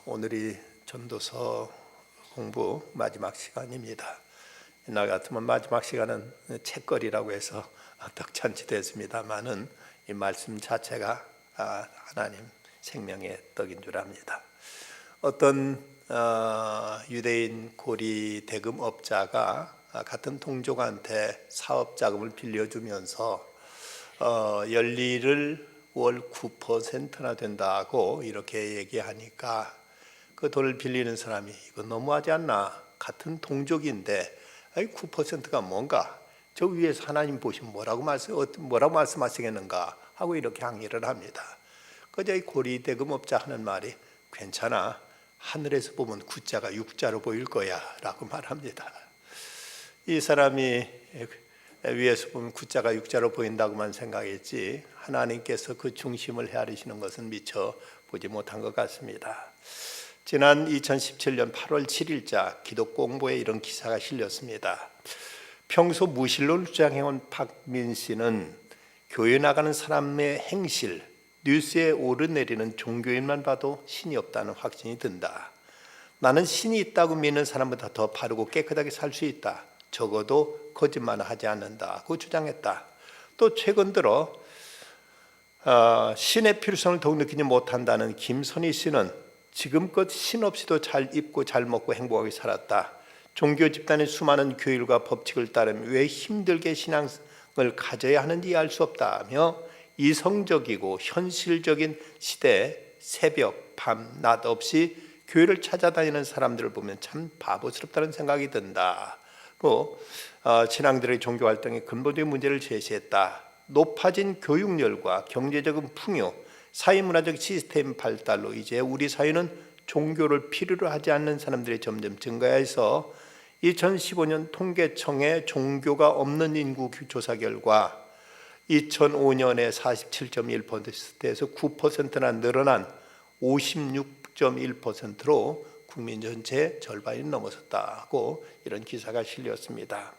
오늘이 전도서 공부 마지막 시간입니다. 나 같으면 마지막 시간은 책거리라고 해서 떡잔치 됐습니다만은 이 말씀 자체가 하나님 생명의 떡인 줄 압니다. 어떤 유대인 고리 대금업자가 같은 동족한테 사업 자금을 빌려주면서 연리를 월 9%나 된다고 이렇게 얘기하니까 그 돈을 빌리는 사람이 이거 너무하지 않나? 같은 동족인데 9%가 뭔가? 저 위에서 하나님 보시면 뭐라고 말씀하시겠는가? 하고 이렇게 항의를 합니다. 그저 이 고리 대금업자 하는 말이 괜찮아. 하늘에서 보면 9자가 6자로 보일 거야 라고 말합니다. 이 사람이 위에서 보면 9자가 6자로 보인다고만 생각했지 하나님께서 그 중심을 헤아리시는 것은 미처 보지 못한 것 같습니다. 지난 2017년 8월 7일자 기독공보에 이런 기사가 실렸습니다. 평소 무신론을 주장해온 박민 씨는 교회 나가는 사람의 행실, 뉴스에 오르내리는 종교인만 봐도 신이 없다는 확신이 든다. 나는 신이 있다고 믿는 사람보다 더 바르고 깨끗하게 살 수 있다. 적어도 거짓말은 하지 않는다고 주장했다. 또 최근 들어 신의 필요성을 더욱 느끼지 못한다는 김선희 씨는 지금껏 신 없이도 잘 입고 잘 먹고 행복하게 살았다. 종교 집단의 수많은 규율과 법칙을 따르면 왜 힘들게 신앙을 가져야 하는지 알 수 없다며 이성적이고 현실적인 시대에 새벽, 밤, 낮 없이 교회를 찾아다니는 사람들을 보면 참 바보스럽다는 생각이 든다. 신앙들의 종교 활동의 근본적인 문제를 제시했다. 높아진 교육열과 경제적인 풍요, 사회문화적 시스템 발달로 이제 우리 사회는 종교를 필요로 하지 않는 사람들이 점점 증가해서 2015년 통계청의 종교가 없는 인구 조사 결과 2005년에 47.1%에서 9%나 늘어난 56.1%로 국민 전체의 절반이 넘어섰다고 이런 기사가 실렸습니다.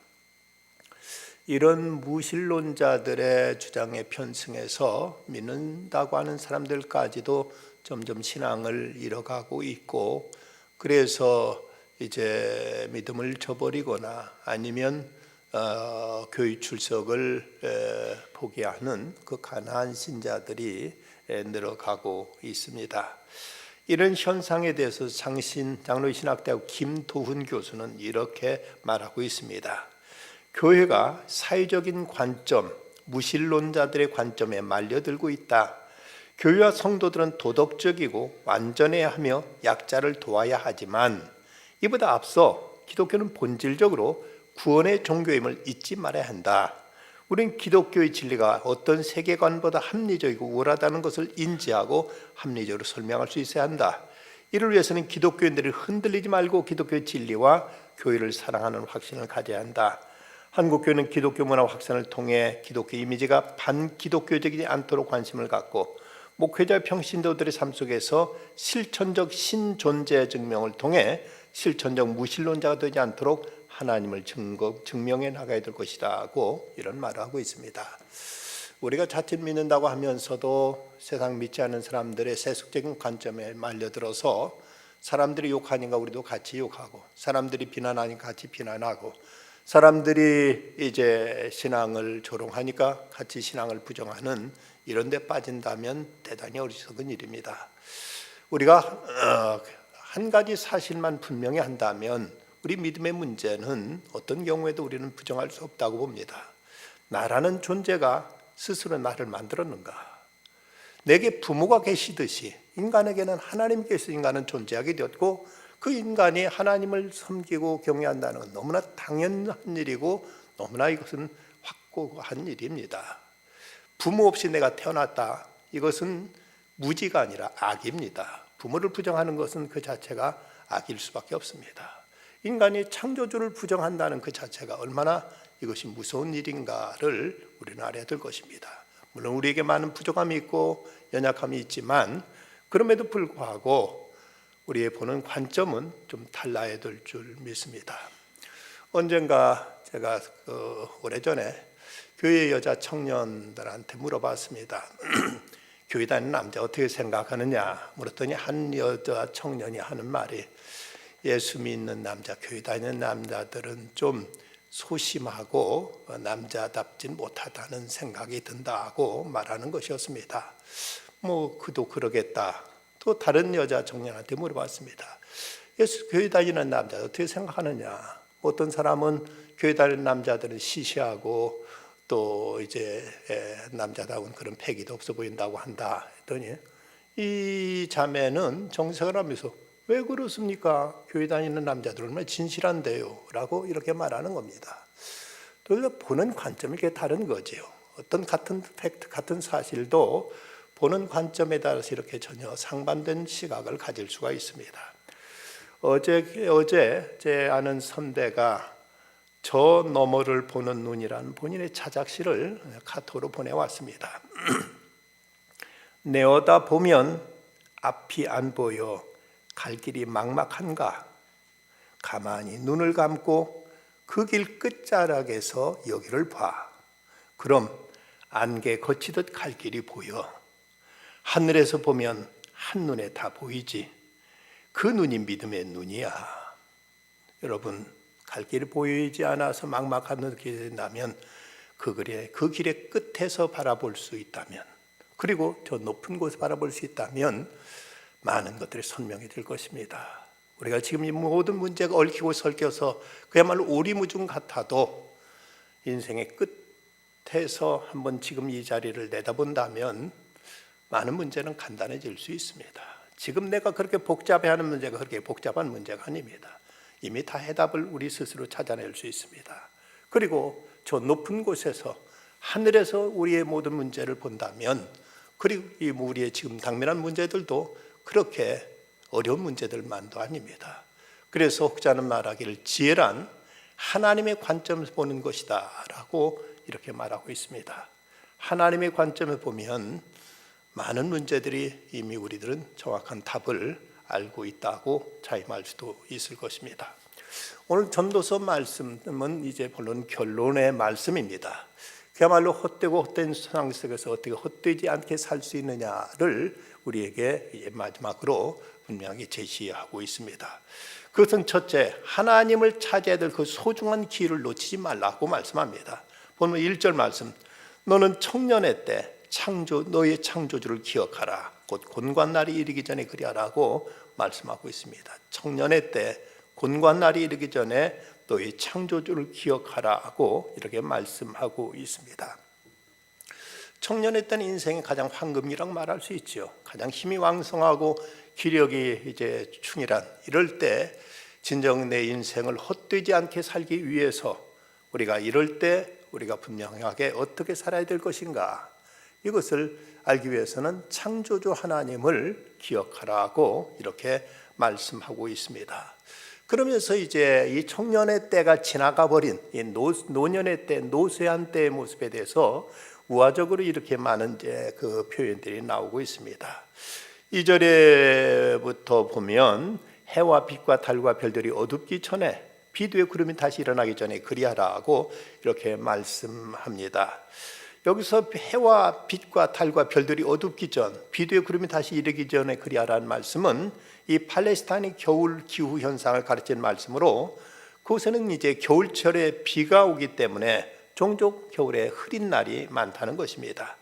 이런 무신론자들의 주장에 편승해서 믿는다고 하는 사람들까지도 점점 신앙을 잃어가고 있고, 그래서 이제 믿음을 저버리거나 아니면 교회 출석을 포기하는 그 가난한 신자들이 늘어가고 있습니다. 이런 현상에 대해서 장로신학대학 김도훈 교수는 이렇게 말하고 있습니다. 교회가 사회적인 관점, 무신론자들의 관점에 말려들고 있다. 교회와 성도들은 도덕적이고 완전해야 하며 약자를 도와야 하지만 이보다 앞서 기독교는 본질적으로 구원의 종교임을 잊지 말아야 한다. 우리는 기독교의 진리가 어떤 세계관보다 합리적이고 우월하다는 것을 인지하고 합리적으로 설명할 수 있어야 한다. 이를 위해서는 기독교인들이 흔들리지 말고 기독교의 진리와 교회를 사랑하는 확신을 가져야 한다. 한국교회는 기독교 문화 확산을 통해 기독교 이미지가 반기독교적이지 않도록 관심을 갖고 목회자 평신도들의 삶 속에서 실천적 신존재 증명을 통해 실천적 무신론자가 되지 않도록 하나님을 증명해 나가야 될 것이라고 이런 말을 하고 있습니다. 우리가 자칫 믿는다고 하면서도 세상 믿지 않는 사람들의 세속적인 관점에 말려들어서 사람들이 욕하니까 우리도 같이 욕하고, 사람들이 비난하니까 같이 비난하고, 사람들이 이제 신앙을 조롱하니까 같이 신앙을 부정하는 이런 데 빠진다면 대단히 어리석은 일입니다. 우리가 한 가지 사실만 분명히 한다면 우리 믿음의 문제는 어떤 경우에도 우리는 부정할 수 없다고 봅니다. 나라는 존재가 스스로 나를 만들었는가? 내게 부모가 계시듯이 인간에게는 하나님께서 인간은 존재하게 되었고, 그 인간이 하나님을 섬기고 경외한다는 건 너무나 당연한 일이고 너무나 이것은 확고한 일입니다. 부모 없이 내가 태어났다. 이것은 무지가 아니라 악입니다. 부모를 부정하는 것은 그 자체가 악일 수밖에 없습니다. 인간이 창조주를 부정한다는 그 자체가 얼마나 이것이 무서운 일인가를 우리는 알아야 될 것입니다. 물론 우리에게 많은 부족함이 있고 연약함이 있지만 그럼에도 불구하고 우리의 보는 관점은 좀 달라야 될 줄 믿습니다. 언젠가 제가 오래전에 교회 여자 청년들한테 물어봤습니다. 교회 다니는 남자 어떻게 생각하느냐 물었더니 한 여자 청년이 하는 말이 예수 믿는 남자, 교회 다니는 남자들은 좀 소심하고 남자답진 못하다는 생각이 든다고 말하는 것이었습니다. 뭐 그도 그러겠다. 또 다른 여자 청년한테 물어봤습니다. 예수 교회 다니는 남자 어떻게 생각하느냐? 어떤 사람은 교회 다니는 남자들은 시시하고 또 이제 남자다운 그런 패기도 없어 보인다고 한다 했더니 이 자매는 정색을 하면서 왜 그렇습니까? 교회 다니는 남자들은 얼마나 진실한데요 라고 이렇게 말하는 겁니다. 또 보는 관점이 이렇게 다른 거죠. 어떤 같은 팩트, 같은 사실도 보는 관점에 따라서 이렇게 전혀 상반된 시각을 가질 수가 있습니다. 어제 제 아는 선배가 저 너머를 보는 눈이라는 본인의 자작시를 카톡으로 보내왔습니다. 내어다 보면 앞이 안 보여 갈 길이 막막한가? 가만히 눈을 감고 그 길 끝자락에서 여기를 봐. 그럼 안개 거치듯 갈 길이 보여. 하늘에서 보면 한눈에 다 보이지. 그 눈이 믿음의 눈이야. 여러분, 갈 길이 보이지 않아서 막막한 길이 된다면 그 길의 끝에서 바라볼 수 있다면, 그리고 저 높은 곳을 바라볼 수 있다면 많은 것들이 선명해질 것입니다. 우리가 지금 이 모든 문제가 얽히고 설켜서 그야말로 오리무중 같아도 인생의 끝에서 한번 지금 이 자리를 내다본다면 많은 문제는 간단해질 수 있습니다. 지금 내가 그렇게 복잡해하는 문제가 그렇게 복잡한 문제가 아닙니다. 이미 다 해답을 우리 스스로 찾아낼 수 있습니다. 그리고 저 높은 곳에서 하늘에서 우리의 모든 문제를 본다면, 그리고 이 우리의 지금 당면한 문제들도 그렇게 어려운 문제들만도 아닙니다. 그래서 혹자는 말하기를 지혜란 하나님의 관점에서 보는 것이다 라고 이렇게 말하고 있습니다. 하나님의 관점에 보면 많은 문제들이 이미 우리들은 정확한 답을 알고 있다고 자임할 수도 있을 것입니다. 오늘 전도서 말씀은 이제 본론 결론의 말씀입니다. 그야말로 헛되고 헛된 세상 속에서 어떻게 헛되지 않게 살 수 있느냐를 우리에게 마지막으로 분명히 제시하고 있습니다. 그것은 첫째, 하나님을 찾아야 될 그 소중한 기회를 놓치지 말라고 말씀합니다. 보면 1절 말씀, 너는 청년의 때 너의 창조주를 기억하라. 곧 곤관날이 이르기 전에 그리하라고 말씀하고 있습니다. 청년의 때 곤관날이 이르기 전에 너의 창조주를 기억하라고 이렇게 말씀하고 있습니다. 청년의 때는 인생의 가장 황금기라고 말할 수 있죠. 가장 힘이 왕성하고 기력이 이제 충일한 이럴 때 진정 내 인생을 헛되지 않게 살기 위해서 우리가 이럴 때 우리가 분명하게 어떻게 살아야 될 것인가, 이것을 알기 위해서는 창조주 하나님을 기억하라고 이렇게 말씀하고 있습니다. 그러면서 이제 이 청년의 때가 지나가 버린 이 노년의 때, 노쇠한 때의 모습에 대해서 우화적으로 이렇게 많은 이제 그 표현들이 나오고 있습니다. 2절에부터 보면 해와 빛과 달과 별들이 어둡기 전에 비두의 구름이 다시 일어나기 전에 그리하라고 이렇게 말씀합니다. 여기서 해와 빛과 달과 별들이 어둡기 전, 비두의 구름이 다시 이르기 전에 그리하라는 말씀은 이 팔레스타인의 겨울 기후 현상을 가르치는 말씀으로, 그곳에는 이제 겨울철에 비가 오기 때문에 종종 겨울에 흐린 날이 많다는 것입니다.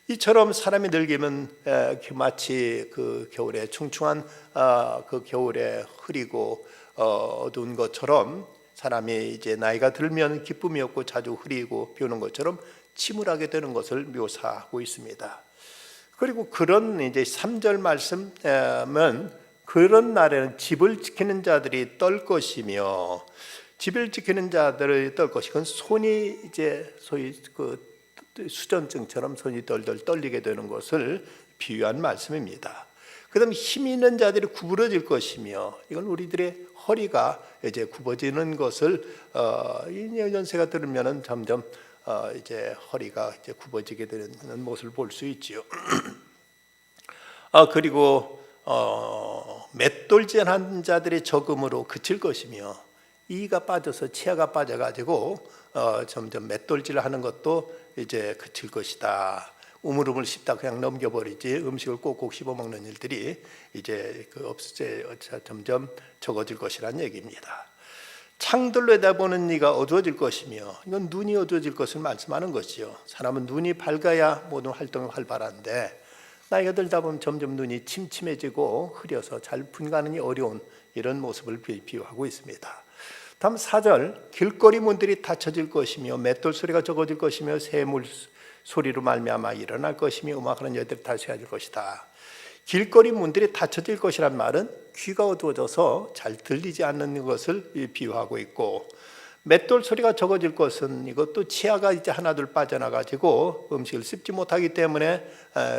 이처럼 사람이 늙으면 마치 그 겨울에 충충한 그 겨울에 흐리고 어두운 것처럼, 사람이 이제 나이가 들면 기쁨이 없고 자주 흐리고 비 오는 것처럼 침울하게 되는 것을 묘사하고 있습니다. 그리고 그런 이제 3절 말씀은 그런 날에는 집을 지키는 자들이 떨 것이며, 집을 지키는 자들이 떨 것이, 그건 손이 이제 소위 그 수전증처럼 손이 덜덜 떨리게 되는 것을 비유한 말씀입니다. 그다음 힘 있는 자들이 구부러질 것이며, 이건 우리들의 허리가 이제 굽어지는 것을 이 연세가 들으면은 점점 이제 허리가 이제 굽어지게 되는 모습을 볼 수 있지요. 그리고 맷돌질한 자들의 적음으로 그칠 것이며, 이가 빠져서 치아가 빠져가지고 점점 맷돌질하는 것도 이제 그칠 것이다. 우물우물 씹다 그냥 넘겨버리지 음식을 꼭꼭 씹어 먹는 일들이 이제 점점 적어질 것이란 얘기입니다. 창들로 내다보는 네가 어두워질 것이며, 이건 눈이 어두워질 것을 말씀하는 것이요. 사람은 눈이 밝아야 모든 활동이 활발한데 나이가 들다 보면 점점 눈이 침침해지고 흐려서 잘 분간하기 어려운 이런 모습을 비유하고 있습니다. 다음 4절, 길거리 문들이 닫혀질 것이며 맷돌 소리가 적어질 것이며 새물 소리로 말미암아 일어날 것이며 음악하는 여들이 다시 해질 것이다. 길거리 문들이 닫혀질 것이란 말은 귀가 어두워져서 잘 들리지 않는 것을 비유하고 있고, 맷돌 소리가 적어질 것은 이것도 치아가 이제 하나둘 빠져나가지고 음식을 씹지 못하기 때문에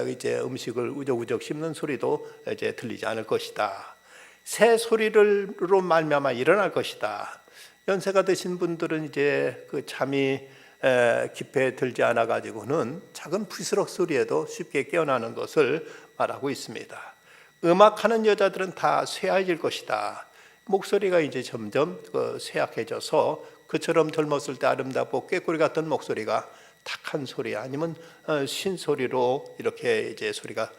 이제 음식을 우적우적 씹는 소리도 이제 들리지 않을 것이다. 새 소리로 말미암아 일어날 것이다. 연세가 드신 분들은 이제 그 잠이 깊게 들지 않아 가지고는 작은 부스럭 소리에도 쉽게 깨어나는 것을 말하고 있습니다. 음악하는 여자들은 다 쇠해질 것이다. 목소리가 이제 점점 쇠약해져서 그처럼 젊었을 때 아름답고 꾀꼬리 같은 목소리가 탁한 소리 아니면 쉰 소리로 이렇게 이제 소리가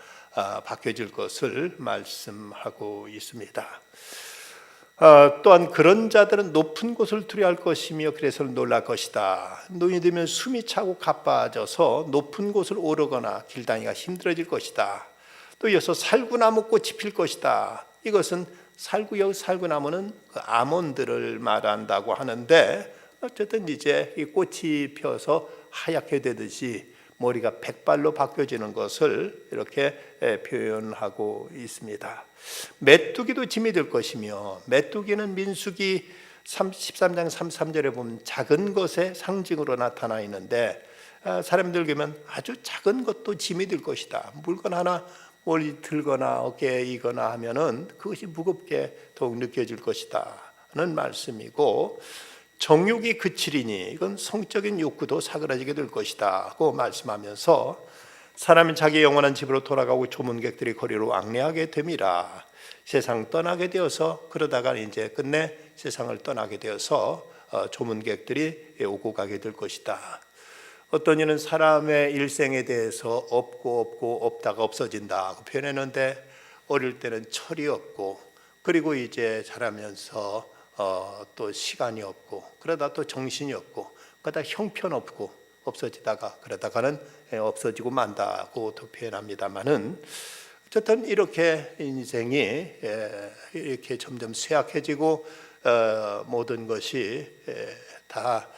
바뀌어질 것을 말씀하고 있습니다. 또한 그런 자들은 높은 곳을 두려워할 것이며 그래서 놀랄 것이다. 노인이 되면 숨이 차고 가빠져서 높은 곳을 오르거나 길다니가 힘들어질 것이다. 또 이어서 살구나무 꽃이 필 것이다. 이것은 살구나무는 그 아몬드를 말한다고 하는데, 어쨌든 이제 이 꽃이 펴서 하얗게 되듯이 머리가 백발로 바뀌어지는 것을 이렇게 표현하고 있습니다. 메뚜기도 짐이 될 것이며, 메뚜기는 민수기 13장 33절에 보면 작은 것의 상징으로 나타나 있는데, 사람들 보면 아주 작은 것도 짐이 될 것이다. 물건 하나 머리 들거나 어깨에 이거나 하면은 그것이 무겁게 더욱 느껴질 것이다는 말씀이고, 정욕이 그치리니 이건 성적인 욕구도 사그라지게 될 것이다고 말씀하면서, 사람이 자기 영원한 집으로 돌아가고 조문객들이 거리로 왕래하게 됨이라. 세상 떠나게 되어서 그러다가 이제 끝내 세상을 떠나게 되어서 조문객들이 오고 가게 될 것이다. 어떤 이는 사람의 일생에 대해서 없고 없다가 없어진다고 표현했는데, 어릴 때는 철이 없고, 그리고 이제 자라면서 또 시간이 없고, 그러다 또 정신이 없고, 그러다 형편없고 없어지다가 그러다가는 없어지고 만다고 또 표현합니다만은, 어쨌든 이렇게 인생이 이렇게 점점 쇠약해지고 모든 것이 다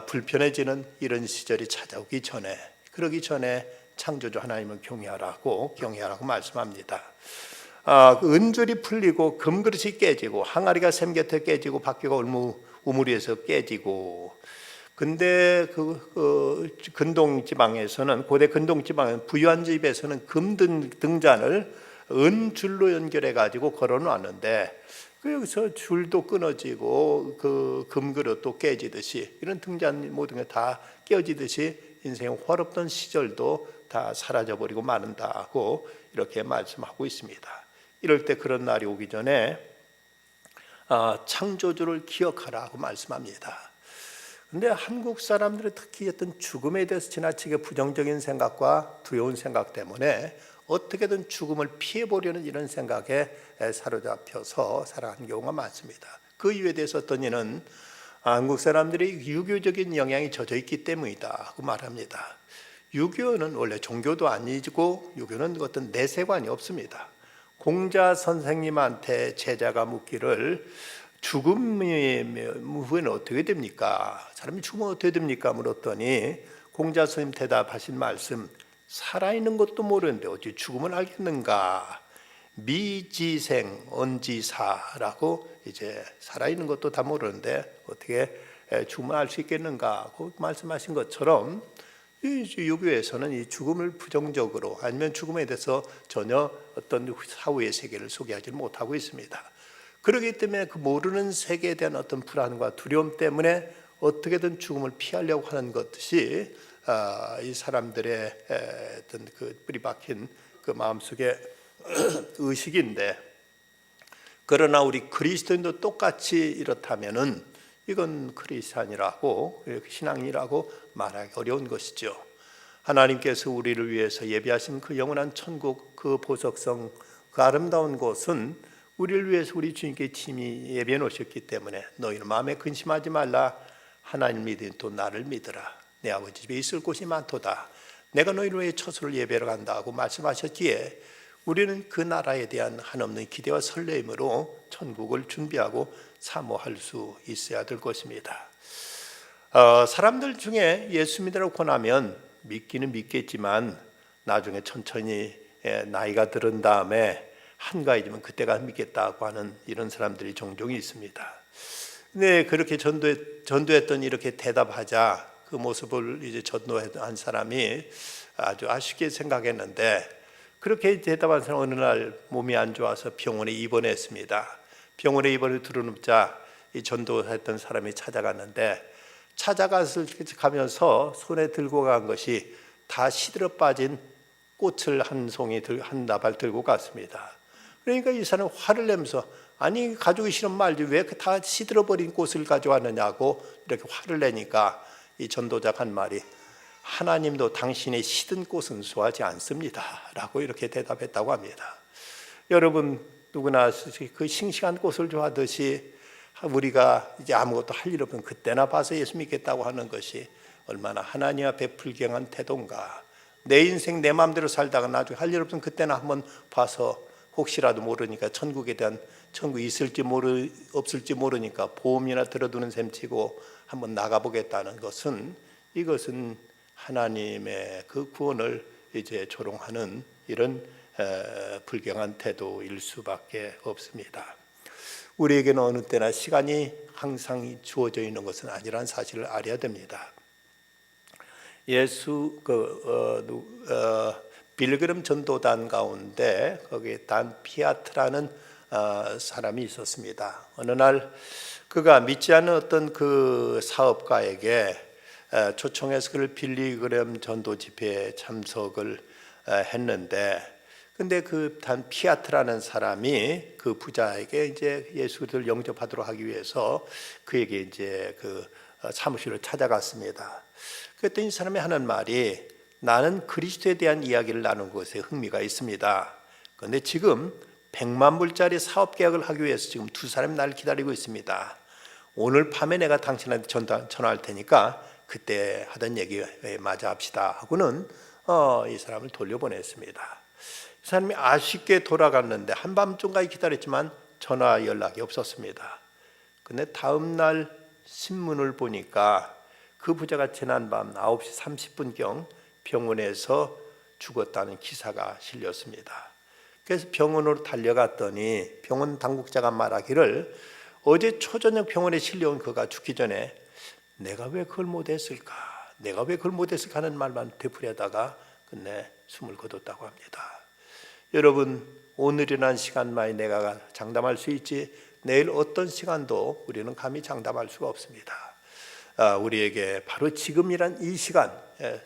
불편해지는 이런 시절이 찾아오기 전에, 그러기 전에 창조주 하나님을 경외하라고 말씀합니다. 은줄이 풀리고 금그릇이 깨지고 항아리가 샘 곁에 깨지고 바퀴가 우물이에서 깨지고. 근데 근동 지방에서는, 고대 근동 지방은 부유한 집에서는 금 등잔을 은줄로 연결해 가지고 걸어 놨는데, 여기서 줄도 끊어지고 그 금그릇도 깨지듯이, 이런 등잔 모든 게 다 깨어지듯이 인생의 화롭던 시절도 다 사라져버리고 마른다고 이렇게 말씀하고 있습니다. 이럴 때 그런 날이 오기 전에 창조주를 기억하라고 말씀합니다. 근데 한국 사람들은 특히 어떤 죽음에 대해서 지나치게 부정적인 생각과 두려운 생각 때문에 어떻게든 죽음을 피해보려는 이런 생각에 사로잡혀서 살아가는 경우가 많습니다. 그 이유에 대해서 어떤 이는 한국 사람들이 유교적인 영향이 젖어 있기 때문이다 고 말합니다. 유교는 원래 종교도 아니고 유교는 어떤 내세관이 없습니다. 공자 선생님한테 제자가 묻기를 죽음이 후에는 어떻게 됩니까? 사람이 죽으면 어떻게 됩니까? 물었더니 공자 선생님 대답하신 말씀, 살아있는 것도 모르는데 어찌 죽음을 알겠는가? 미지생 언지사라고, 이제 살아있는 것도 다 모르는데 어떻게 죽음을 알 수 있겠는가? 그 말씀하신 것처럼 유교에서는 이 죽음을 부정적으로, 아니면 죽음에 대해서 전혀 어떤 사후의 세계를 소개하지 못하고 있습니다. 그렇기 때문에 그 모르는 세계에 대한 어떤 불안과 두려움 때문에 어떻게든 죽음을 피하려고 하는 것이 이 사람들의 어떤 그 뿌리 박힌 그 마음속의 의식인데, 그러나 우리 그리스도인도 똑같이 이렇다면은 이건 크리스찬이라고, 신앙이라고 말하기 어려운 것이죠. 하나님께서 우리를 위해서 예비하신 그 영원한 천국, 그 보석성, 그 아름다운 곳은 우리를 위해서 우리 주님께 친히 예비해 놓으셨기 때문에 너희는 마음에 근심하지 말라. 하나님 믿으니 또 나를 믿으라. 내 아버지 집에 있을 곳이 많도다. 내가 너희를 위해 처소를 예배하러 간다고 말씀하셨기에 우리는 그 나라에 대한 한없는 기대와 설레임으로 천국을 준비하고 사모할 수 있어야 될 것입니다. 사람들 중에 예수 믿으라고 권하면 믿기는 믿겠지만 나중에 천천히 나이가 들은 다음에 한가해지면 그때가 믿겠다고 하는 이런 사람들이 종종 있습니다. 네, 그렇게 전도했더니 이렇게 대답하자 그 모습을 이제 전도한 사람이 아주 아쉽게 생각했는데, 그렇게 대답한 사람 어느 날 몸이 안 좋아서 병원에 입원했습니다. 병원에 입원을 들어눕자 이 전도했던 사람이 찾아갔는데, 가면서 손에 들고 간 것이 다 시들어 빠진 꽃을 한 나발 들고 갔습니다. 그러니까 이 사람은 화를 내면서 아니 가지고 싫으면 말지 왜 다 시들어버린 꽃을 가져왔느냐고 이렇게 화를 내니까 이 전도자가 한 말이 하나님도 당신의 시든 꽃은 좋아하지 않습니다 라고 이렇게 대답했다고 합니다. 여러분 누구나 그 싱싱한 꽃을 좋아하듯이 우리가 이제 아무것도 할 일 없으면 그때나 봐서 예수 믿겠다고 하는 것이 얼마나 하나님 앞에 불경한 태도인가. 내 인생 내 마음대로 살다가 나중에 할 일 없으면 그때나 한번 봐서 혹시라도 모르니까 천국에 대한 천국 있을지 없을지 모르니까 보험이나 들어두는 셈치고 한번 나가보겠다는 것은 이것은 하나님의 그 구원을 이제 조롱하는 이런 불경한 태도일 수밖에 없습니다. 우리에게는 어느 때나 시간이 항상 주어져 있는 것은 아니라는 사실을 알아야 됩니다. 빌그램 전도단 가운데 거기에 단 피아트라는 사람이 있었습니다. 어느 날 그가 믿지 않는 어떤 그 사업가에게 초청해서 그를 빌리그램 전도 집회에 참석을 했는데, 근데 그 단 피아트라는 사람이 그 부자에게 이제 예수를 영접하도록 하기 위해서 그에게 이제 그 사무실을 찾아갔습니다. 그랬더니 이 사람이 하는 말이 나는 그리스도에 대한 이야기를 나누는 것에 흥미가 있습니다. 그런데 지금 100만 불짜리 사업 계약을 하기 위해서 지금 두 사람이 나를 기다리고 있습니다. 오늘 밤에 내가 당신한테 전화할 테니까 그때 하던 얘기에 마저 합시다 하고는 이 사람을 돌려보냈습니다. 이 사람이 아쉽게 돌아갔는데 한밤중까지 기다렸지만 전화 연락이 없었습니다. 근데 다음 날 신문을 보니까 그 부자가 지난밤 9시 30분경 병원에서 죽었다는 기사가 실렸습니다. 그래서 병원으로 달려갔더니 병원 당국자가 말하기를 어제 초저녁 병원에 실려온 그가 죽기 전에 내가 왜 그걸 못했을까 하는 말만 되풀이하다가 끝내 숨을 거뒀다고 합니다. 여러분, 오늘이라는 시간만에 내가 장담할 수 있지 내일 어떤 시간도 우리는 감히 장담할 수가 없습니다. 우리에게 바로 지금이란 이 시간,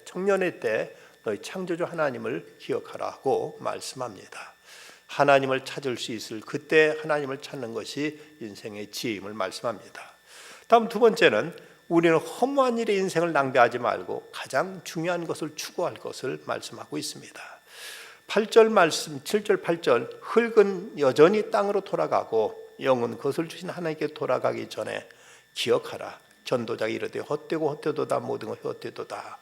청년의 때 너희 창조주 하나님을 기억하라고 말씀합니다. 하나님을 찾을 수 있을 그때 하나님을 찾는 것이 인생의 지혜임을 말씀합니다. 다음 두 번째는 우리는 허무한 일에 인생을 낭비하지 말고 가장 중요한 것을 추구할 것을 말씀하고 있습니다. 8절 말씀, 7절 8절 흙은 여전히 땅으로 돌아가고 영은 그것을 주신 하나님께 돌아가기 전에 기억하라. 전도자가 이르되 헛되고 헛되도다 모든 것 헛되도다.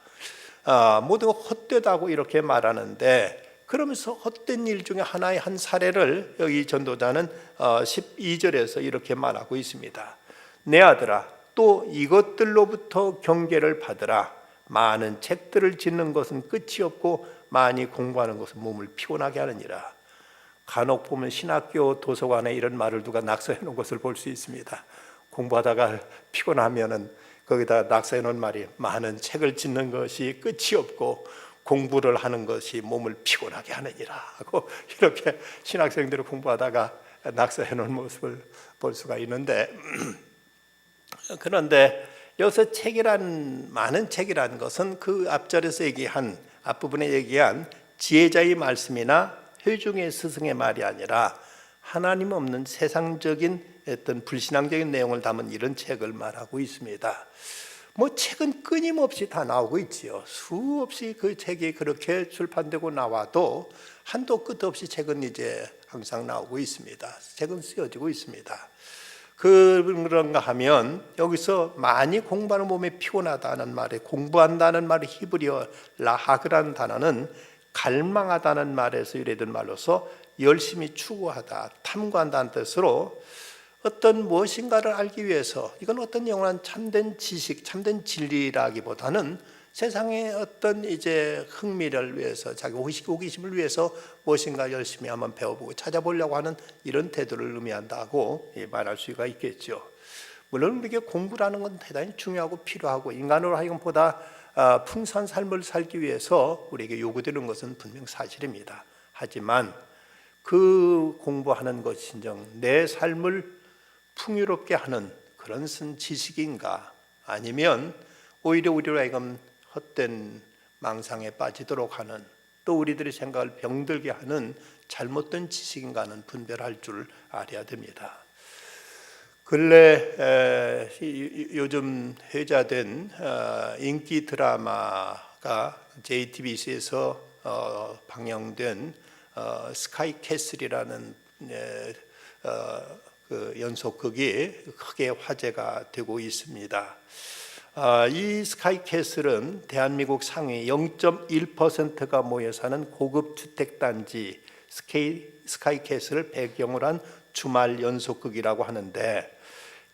모든 것 헛되다고 이렇게 말하는데, 그러면서 헛된 일 중에 하나의 한 사례를 여기 전도자는 12절에서 이렇게 말하고 있습니다. 내 아들아, 또 이것들로부터 경계를 받으라. 많은 책들을 짓는 것은 끝이 없고 많이 공부하는 것은 몸을 피곤하게 하느니라. 간혹 보면 신학교 도서관에 이런 말을 누가 낙서해 놓은 것을 볼 수 있습니다. 공부하다가 피곤하면은 거기다 낙서해 놓은 말이 많은 책을 짓는 것이 끝이 없고 공부를 하는 것이 몸을 피곤하게 하느니라 하고 이렇게 신학생들이 공부하다가 낙서해 놓은 모습을 볼 수가 있는데, 그런데 여기서 많은 책이라는 것은 그 앞절에서 얘기한 앞부분에 얘기한 지혜자의 말씀이나 회중의 스승의 말이 아니라 하나님 없는 세상적인 어떤 불신앙적인 내용을 담은 이런 책을 말하고 있습니다. 뭐 책은 끊임없이 다 나오고 있지요. 수없이 그 책이 그렇게 출판되고 나와도 한도 끝 없이 책은 이제 항상 나오고 있습니다. 책은 쓰여지고 있습니다. 그런가 하면 여기서 많이 공부하는 몸에 피곤하다는 말에 공부한다는 말의 히브리어 라하그라는 단어는 갈망하다는 말에서 유래된 말로서 열심히 추구하다, 탐구한다는 뜻으로 어떤 무엇인가를 알기 위해서 이건 어떤 영원한 참된 지식, 참된 진리라기보다는 세상의 어떤 이제 흥미를 위해서 자기 호기심을 위해서 무엇인가 열심히 한번 배워보고 찾아보려고 하는 이런 태도를 의미한다고 말할 수가 있겠죠. 물론 우리에게 공부라는 건 대단히 중요하고 필요하고 인간으로 하여금 보다 풍성한 삶을 살기 위해서 우리에게 요구되는 것은 분명 사실입니다. 하지만 그 공부하는 것이 진정 내 삶을 풍요롭게 하는 그런 지식인가, 아니면 오히려 우리로 하여금 헛된 망상에 빠지도록 하는, 또 우리들의 생각을 병들게 하는 잘못된 지식인가는 분별할 줄 알아야 됩니다. 근래 요즘 회자된 인기 드라마가 JTBC에서 방영된 스카이캐슬이라는 그 연속극이 크게 화제가 되고 있습니다. 이 스카이캐슬은 대한민국 상위 0.1%가 모여 사는 고급 주택단지 스카이캐슬을 배경으로 한 주말 연속극이라고 하는데,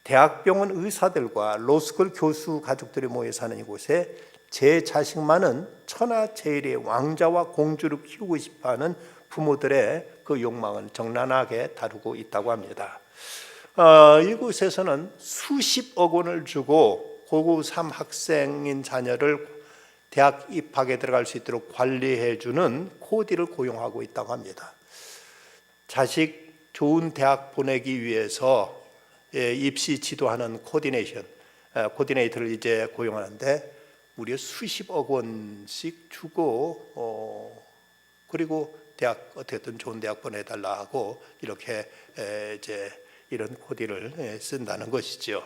대학병원 의사들과 로스쿨 교수 가족들이 모여 사는 이곳에 제 자식만은 천하제일의 왕자와 공주를 키우고 싶어하는 부모들의 그 욕망을 적나라하게 다루고 있다고 합니다. 이곳에서는 수십억 원을 주고 고고 3 학생인 자녀를 대학 입학에 들어갈 수 있도록 관리해주는 코디를 고용하고 있다고 합니다. 자식 좋은 대학 보내기 위해서 입시 지도하는 코디네이터를 이제 고용하는데 무려 수십억 원씩 주고 그리고 대학 어쨌든 좋은 대학 보내달라 하고 이렇게 이제 이런 코디를 쓴다는 것이죠.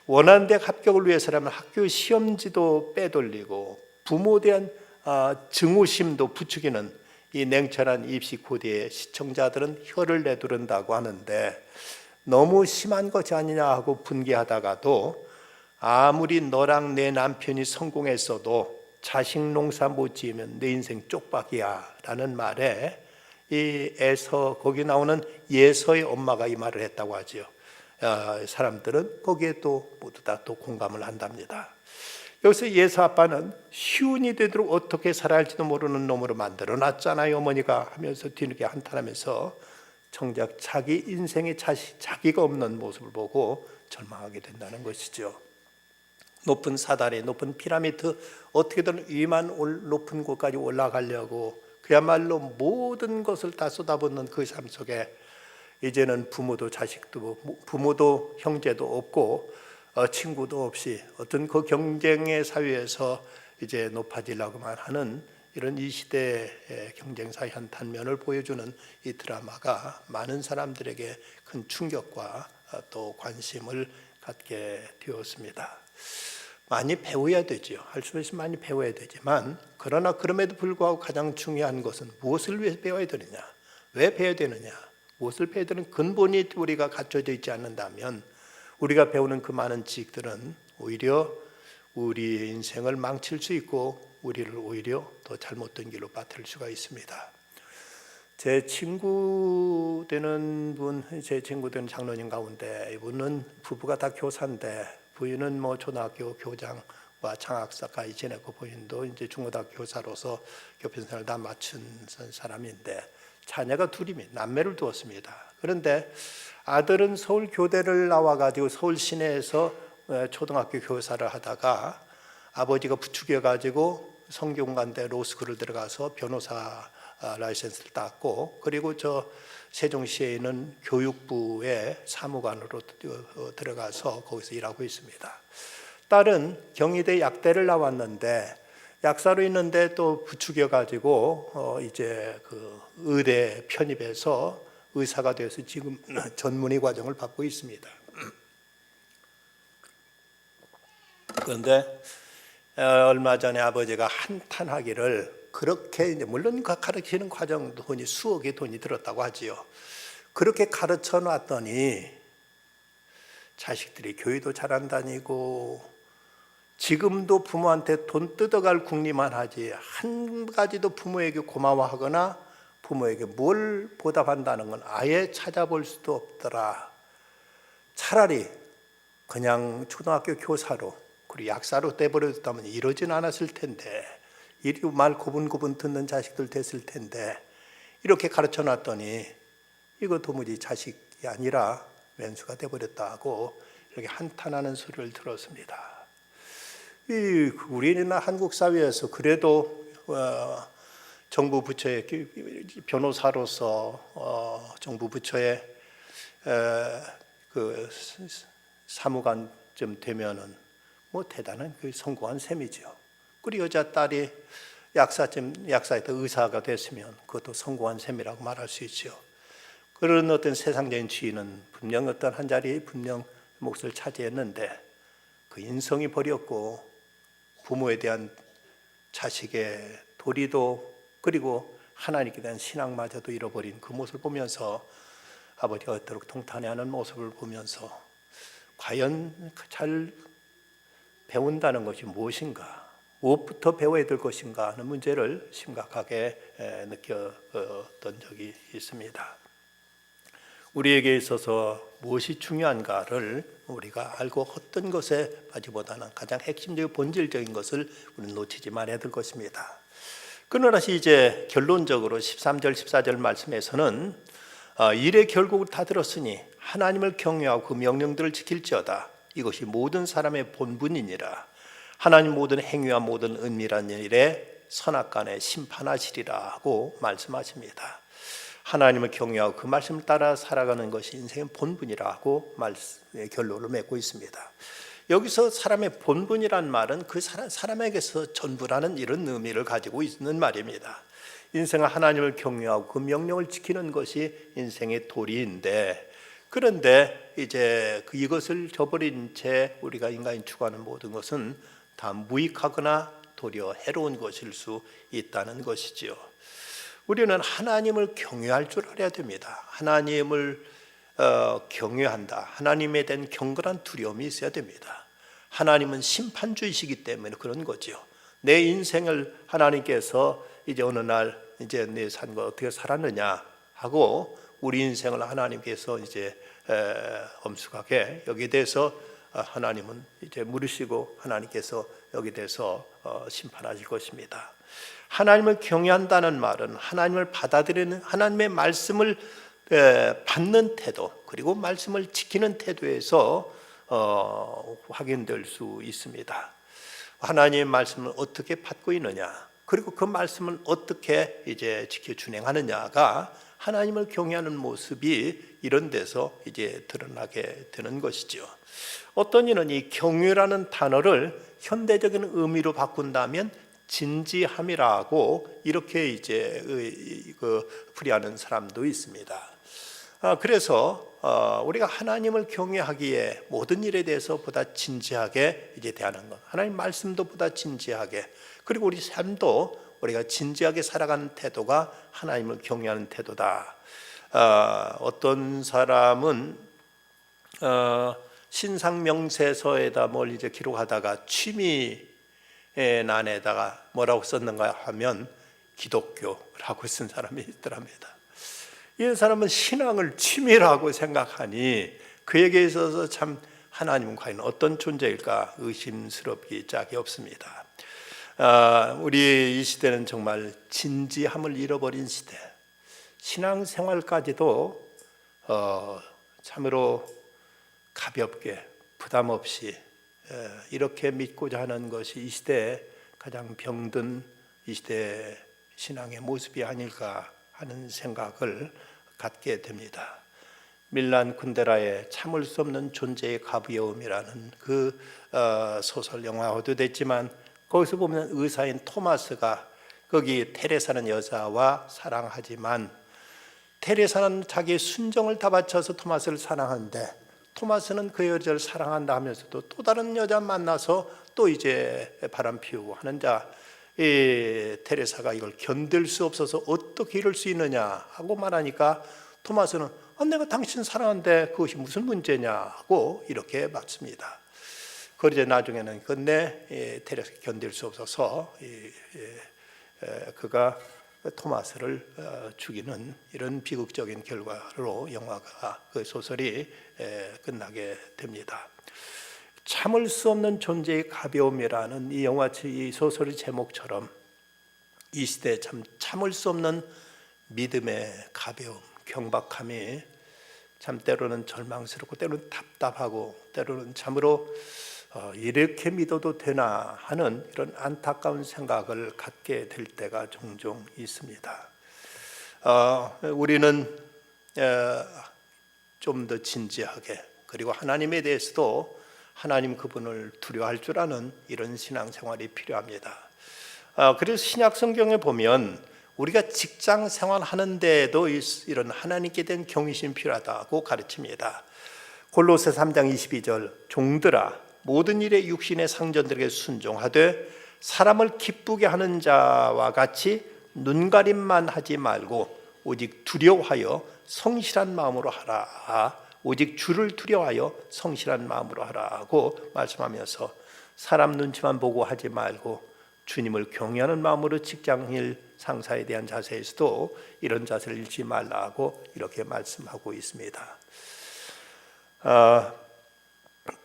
원하는 대학 합격을 위해서라면 학교 시험지도 빼돌리고 부모에 대한 증오심도 부추기는 이 냉철한 입시 코디에 시청자들은 혀를 내두른다고 하는데, 너무 심한 것이 아니냐 하고 분개하다가도 아무리 너랑 내 남편이 성공했어도 자식 농사 못 지으면 내 인생 쪽박이야 라는 말에 이 거기 나오는 예서의 엄마가 이 말을 했다고 하죠. 사람들은 거기에 또 모두 다 또 공감을 한답니다. 여기서 예서 아빠는 시운이 되도록 어떻게 살아야 할지도 모르는 놈으로 만들어놨잖아요 어머니가 하면서 뒤늦게 한탄하면서 정작 자기 인생의 자기가 없는 모습을 보고 절망하게 된다는 것이죠. 높은 사다리, 높은 피라미드, 어떻게든 위만 높은 곳까지 올라가려고 그야말로 모든 것을 다 쏟아붓는 그 삶 속에 이제는 부모도 자식도 부모도 형제도 없고 친구도 없이 어떤 그 경쟁의 사회에서 이제 높아지려고만 하는 이런 이 시대의 경쟁사 현 단면을 보여주는 이 드라마가 많은 사람들에게 큰 충격과 또 관심을 갖게 되었습니다. 많이 배워야 되죠. 할 수 있으면 많이 배워야 되지만, 그러나 그럼에도 불구하고 가장 중요한 것은 무엇을 위해 배워야 되느냐, 왜 배워야 되느냐, 무엇을 배워야 되는 근본이 우리가 갖춰져 있지 않는다면 우리가 배우는 그 많은 지식들은 오히려 우리의 인생을 망칠 수 있고 우리를 오히려 더 잘못된 길로 빠뜨릴 수가 있습니다. 제 친구 되는 장로님 가운데 이분은 부부가 다 교사인데, 부인은 뭐 초등학교 교장과 장학사까지 지내고 부인도 이제 중고등학교 교사로서 교편생활을 다 마친 사람인데 자녀가 둘이면 남매를 두었습니다. 그런데 아들은 서울 교대를 나와가지고 서울 시내에서 초등학교 교사를 하다가 아버지가 부추겨가지고 성균관대 로스쿨을 들어가서 변호사 라이센스를 땄고, 그리고 저 세종시에 있는 교육부의 사무관으로 들어가서 거기서 일하고 있습니다. 딸은 경희대 약대를 나왔는데 약사로 있는데 또 부추겨가지고 이제 그 의대 편입해서 의사가 돼서 지금 전문의 과정을 받고 있습니다. 그런데 얼마 전에 아버지가 한탄하기를, 그렇게 이제 물론 가르치는 과정도 돈이 수억의 돈이 들었다고 하지요. 그렇게 가르쳐 놨더니 자식들이 교회도 잘 안 다니고 지금도 부모한테 돈 뜯어갈 궁리만 하지 한 가지도 부모에게 고마워하거나 부모에게 뭘 보답한다는 건 아예 찾아볼 수도 없더라. 차라리 그냥 초등학교 교사로 그리고 약사로 떼버렸다면 이러진 않았을 텐데, 이리 말 고분고분 듣는 자식들 됐을 텐데, 이렇게 가르쳐 놨더니 이거 도무지 자식이 아니라 왼수가 돼버렸다고 이렇게 한탄하는 소리를 들었습니다. 우리는 한국 사회에서 그래도 정부 부처의 변호사로서 정부 부처의 그 사무관쯤 되면은 뭐 대단한 그 성공한 셈이죠. 그리고 여자 딸이 약사에서 의사가 됐으면 그것도 성공한 셈이라고 말할 수 있죠. 그런 어떤 세상적인 지위는 분명 어떤 한 자리에 분명 몫을 차지했는데, 그 인성이 버렸고 부모에 대한 자식의 도리도, 그리고 하나님께 대한 신앙마저도 잃어버린 그 모습을 보면서 아버지가 그토록 통탄해하는 모습을 보면서 과연 잘 배운다는 것이 무엇인가, 무엇부터 배워야 될 것인가 하는 문제를 심각하게 느꼈던 적이 있습니다. 우리에게 있어서 무엇이 중요한가를 우리가 알고 어떤 것에 빠지보다는 가장 핵심적이고 본질적인 것을 우리는 놓치지 말아야 될 것입니다. 그러나 이제 결론적으로 13절 14절 말씀에서는 일의 결국을 다 들었으니 하나님을 경외하고 그 명령들을 지킬지어다. 이것이 모든 사람의 본분이니라. 하나님 모든 행위와 모든 은밀한 일에 선악간에 심판하시리라 하고 말씀하십니다. 하나님을 경외하고 그 말씀을 따라 살아가는 것이 인생의 본분이라고 결론을 맺고 있습니다. 여기서 사람의 본분이란 말은 그 사람에게서 전부라는 이런 의미를 가지고 있는 말입니다. 인생은 하나님을 경외하고 그 명령을 지키는 것이 인생의 도리인데, 그런데 이제 이것을 저버린 채 우리가 인간이 추구하는 모든 것은 다 무익하거나 도리어 해로운 것일 수 있다는 것이지요. 우리는 하나님을 경외할 줄 알아야 됩니다. 하나님을 경외한다. 하나님에 대한 경건한 두려움이 있어야 됩니다. 하나님은 심판주이시기 때문에 그런 거죠. 내 인생을 하나님께서 이제 어느 날 이제 내 삶을 어떻게 살았느냐 하고 우리 인생을 하나님께서 이제 엄숙하게 여기에 대해서 하나님은 이제 물으시고 하나님께서 여기에 대해서 심판하실 것입니다. 하나님을 경외한다는 말은 하나님을 받아들이는, 하나님의 말씀을 받는 태도, 그리고 말씀을 지키는 태도에서 확인될 수 있습니다. 하나님의 말씀을 어떻게 받고 있느냐, 그리고 그 말씀을 어떻게 이제 지켜 준행하느냐가 하나님을 경외하는 모습이 이런 데서 이제 드러나게 되는 것이죠. 어떤 이는 이 경외라는 단어를 현대적인 의미로 바꾼다면 진지함이라고 이렇게 이제 풀이하는 사람도 있습니다. 그래서 우리가 하나님을 경외하기에 모든 일에 대해서 보다 진지하게 이제 대하는 것, 하나님 말씀도 보다 진지하게, 그리고 우리 삶도 우리가 진지하게 살아가는 태도가 하나님을 경외하는 태도다. 어떤 사람은 신상명세서에다 뭘 이제 기록하다가 취미난에다가 뭐라고 썼는가 하면 기독교라고 쓴 사람이 있더랍니다. 이 사람은 신앙을 취미라고 생각하니 그에게 있어서 참 하나님은 과연 어떤 존재일까 의심스럽기 짝이 없습니다. 우리 이 시대는 정말 진지함을 잃어버린 시대, 신앙생활까지도 참으로 가볍게 부담 없이 이렇게 믿고자 하는 것이 이 시대에 가장 병든 이 시대의 신앙의 모습이 아닐까 하는 생각을 갖게 됩니다. 밀란 쿤데라의 참을 수 없는 존재의 가부여움이라는 그 소설 영화화도 됐지만, 거기서 보면 의사인 토마스가 거기 테레사는 여자와 사랑하지만 테레사는 자기의 순정을 다 바쳐서 토마스를 사랑하는데 토마스는 그 여자를 사랑한다 하면서도 또 다른 여자 만나서 또 이제 바람 피우고 하는 자, 이 테레사가 이걸 견딜 수 없어서 어떻게 이럴 수 있느냐 하고 말하니까 토마스는 내가 당신 사랑하는데 그것이 무슨 문제냐 하고 이렇게 맞습니다. 그러자 나중에는 근데 테레사가 견딜 수 없어서 그가 토마스를 죽이는 이런 비극적인 결과로 영화가 그 소설이 끝나게 됩니다. 참을 수 없는 존재의 가벼움이라는 이 영화 이 소설의 제목처럼 이 시대에 참 참을 수 없는 믿음의 가벼움, 경박함이 참 때로는 절망스럽고 때로는 답답하고 때로는 참으로 이렇게 믿어도 되나 하는 이런 안타까운 생각을 갖게 될 때가 종종 있습니다. 우리는 좀 더 진지하게 그리고 하나님에 대해서도 하나님 그분을 두려워할 줄 아는 이런 신앙생활이 필요합니다. 그래서 신약 성경에 보면 우리가 직장 생활하는 데에도 이런 하나님께 대한 경외심이 필요하다고 가르칩니다. 골로새 3장 22절 종들아 모든 일에 육신의 상전들에게 순종하되 사람을 기쁘게 하는 자와 같이 눈가림만 하지 말고 오직 두려워하여 성실한 마음으로 하라. 오직 주를 두려워하여 성실한 마음으로 하라고 말씀하면서 사람 눈치만 보고 하지 말고 주님을 경외하는 마음으로 직장일 상사에 대한 자세에서도 이런 자세를 잃지 말라고 이렇게 말씀하고 있습니다.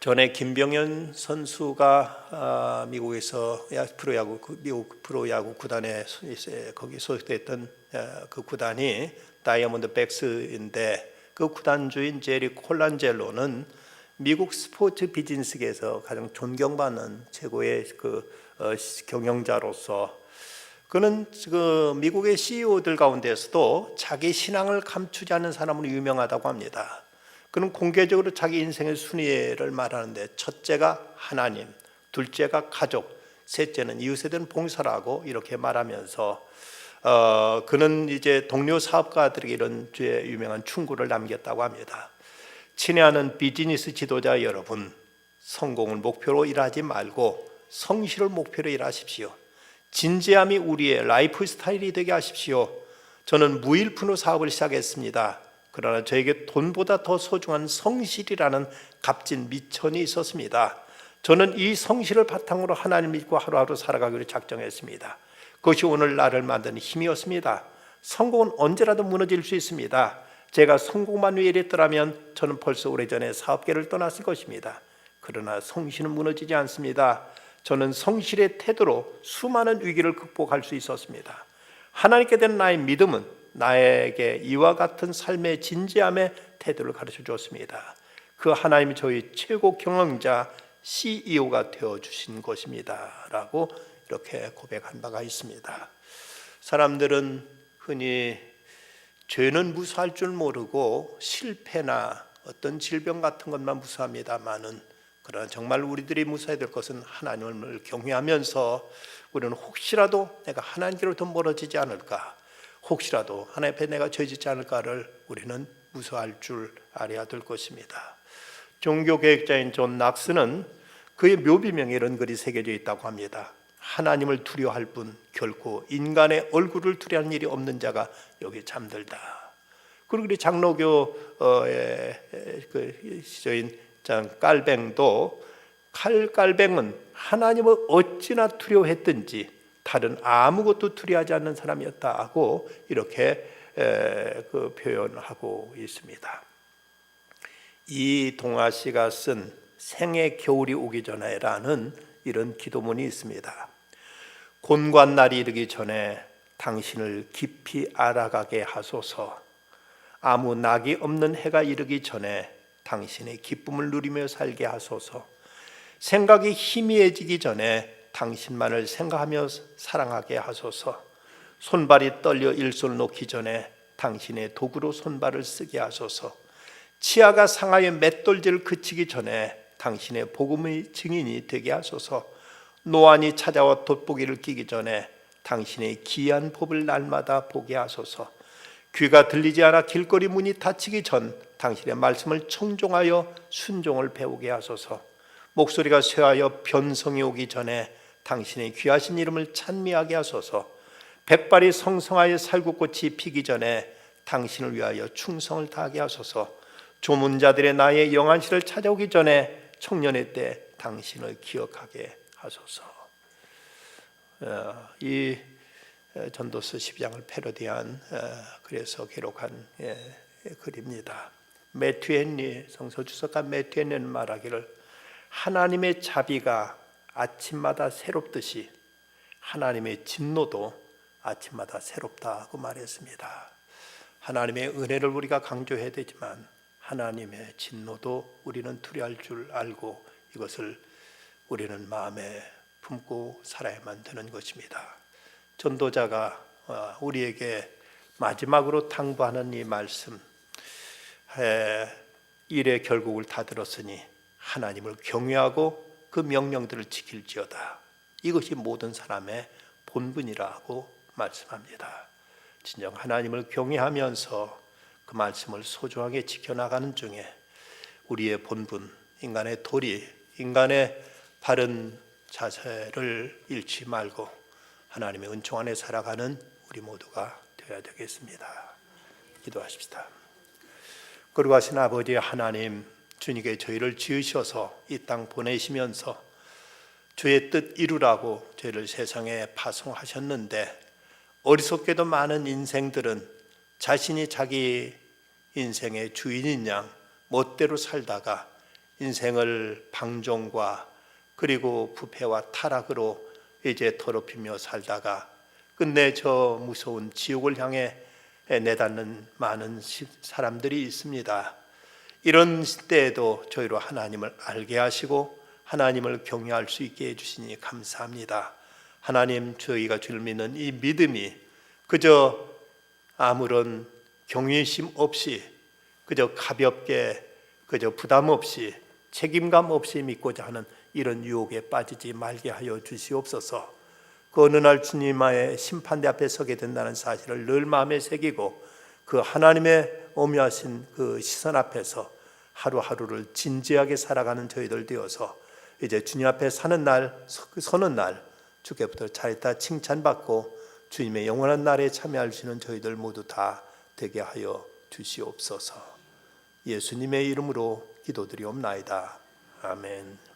전에 김병현 선수가 미국에서 미국 프로야구 구단에 거기 소속됐던 그 구단이 다이아몬드 백스인데 그 구단주인 제리 콜란젤로는 미국 스포츠 비즈니스계에서 가장 존경받는 최고의 경영자로서 그는 미국의 CEO들 가운데서도 자기 신앙을 감추지 않는 사람으로 유명하다고 합니다. 그는 공개적으로 자기 인생의 순위를 말하는데 첫째가 하나님, 둘째가 가족, 셋째는 이웃에 대한 봉사라고 이렇게 말하면서 그는 이제 동료 사업가들에게 이런 유명한 충고를 남겼다고 합니다. 친애하는 비즈니스 지도자 여러분, 성공을 목표로 일하지 말고 성실을 목표로 일하십시오. 진지함이 우리의 라이프 스타일이 되게 하십시오. 저는 무일푼으로 사업을 시작했습니다. 그러나 저에게 돈보다 더 소중한 성실이라는 값진 미천이 있었습니다. 저는 이 성실을 바탕으로 하나님 믿고 하루하루 살아가기로 작정했습니다. 그것이 오늘 나를 만드는 힘이었습니다. 성공은 언제라도 무너질 수 있습니다. 제가 성공만 위해 일했더라면 저는 벌써 오래전에 사업계를 떠났을 것입니다. 그러나 성실은 무너지지 않습니다. 저는 성실의 태도로 수많은 위기를 극복할 수 있었습니다. 하나님께 대한 나의 믿음은 나에게 이와 같은 삶의 진지함의 태도를 가르쳐 주었습니다. 그 하나님이 저희 최고 경영자 CEO가 되어주신 것입니다 라고 이렇게 고백한 바가 있습니다. 사람들은 흔히 죄는 무서워할 줄 모르고 실패나 어떤 질병 같은 것만 무서워합니다마는 그러나 정말 우리들이 무서워해야 될 것은 하나님을 경외하면서 우리는 혹시라도 내가 하나님께로부터 멀어지지 않을까, 혹시라도 하나님 앞에 내가 죄짓지 않을까를 우리는 무서워할 줄 알아야 될 것입니다. 종교개혁자인 존 낙스는 그의 묘비명에 이런 글이 새겨져 있다고 합니다. 하나님을 두려워할 뿐 결코 인간의 얼굴을 두려워하는 일이 없는 자가 여기 잠들다. 그리고 우리 장로교의 그 시조인 장 깔뱅도 깔뱅은 하나님을 어찌나 두려워했든지 다른 아무것도 두려워하지 않는 사람이었다 하고 이렇게 그 표현하고 있습니다. 이 동아 씨가 쓴 생의 겨울이 오기 전에라는 이런 기도문이 있습니다. 곤관날이 이르기 전에 당신을 깊이 알아가게 하소서. 아무 낙이 없는 해가 이르기 전에 당신의 기쁨을 누리며 살게 하소서. 생각이 희미해지기 전에 당신만을 생각하며 사랑하게 하소서. 손발이 떨려 일손을 놓기 전에 당신의 도구로 손발을 쓰게 하소서. 치아가 상하여 맷돌질을 그치기 전에 당신의 복음의 증인이 되게 하소서. 노안이 찾아와 돋보기를 끼기 전에 당신의 기이한 법을 날마다 보게 하소서. 귀가 들리지 않아 길거리 문이 닫히기 전 당신의 말씀을 청종하여 순종을 배우게 하소서. 목소리가 쇠하여 변성이 오기 전에 당신의 귀하신 이름을 찬미하게 하소서. 백발이 성성하여 살구꽃이 피기 전에 당신을 위하여 충성을 다하게 하소서. 조문자들의 나의 영안실을 찾아오기 전에 청년의 때 당신을 기억하게 하소서. 이 전도서 12장을 패러디한 그래서 기록한 글입니다. 매튜 헨리 성서 주석가 매튜 헨리는 말하기를 하나님의 자비가 아침마다 새롭듯이 하나님의 진노도 아침마다 새롭다고 말했습니다. 하나님의 은혜를 우리가 강조해야 되지만 하나님의 진노도 우리는 두려워할 줄 알고 이것을 우리는 마음에 품고 살아야만 되는 것입니다. 전도자가 우리에게 마지막으로 당부하는 이 말씀, 일의 결국을 다 들었으니 하나님을 경외하고 그 명령들을 지킬지어다. 이것이 모든 사람의 본분이라고 말씀합니다. 진정 하나님을 경외하면서 그 말씀을 소중하게 지켜나가는 중에 우리의 본분, 인간의 도리, 인간의 바른 자세를 잃지 말고 하나님의 은총 안에 살아가는 우리 모두가 되어야 되겠습니다. 기도하십시다. 거룩하신 아버지 하나님, 주님께 저희를 지으셔서 이 땅 보내시면서 주의 뜻 이루라고 저희를 세상에 파송하셨는데 어리석게도 많은 인생들은 자신이 자기 인생의 주인인 양 멋대로 살다가 인생을 방종과 그리고 부패와 타락으로 이제 더럽히며 살다가 끝내 저 무서운 지옥을 향해 내닫는 많은 사람들이 있습니다. 이런 때에도 저희로 하나님을 알게 하시고 하나님을 경외할 수 있게 해주시니 감사합니다. 하나님, 저희가 주를 믿는 이 믿음이 그저 아무런 경외심 없이 그저 가볍게 그저 부담 없이 책임감 없이 믿고자 하는 이런 유혹에 빠지지 말게 하여 주시옵소서. 그 어느 날 주님의 심판대 앞에 서게 된다는 사실을 늘 마음에 새기고 그 하나님의 오묘하신 그 시선 앞에서 하루하루를 진지하게 살아가는 저희들 되어서 이제 주님 앞에 서는 날 주께부터 잘했다 칭찬받고 주님의 영원한 날에 참여할 수 있는 저희들 모두 다 되게 하여 주시옵소서. 예수님의 이름으로 기도드리옵나이다. 아멘.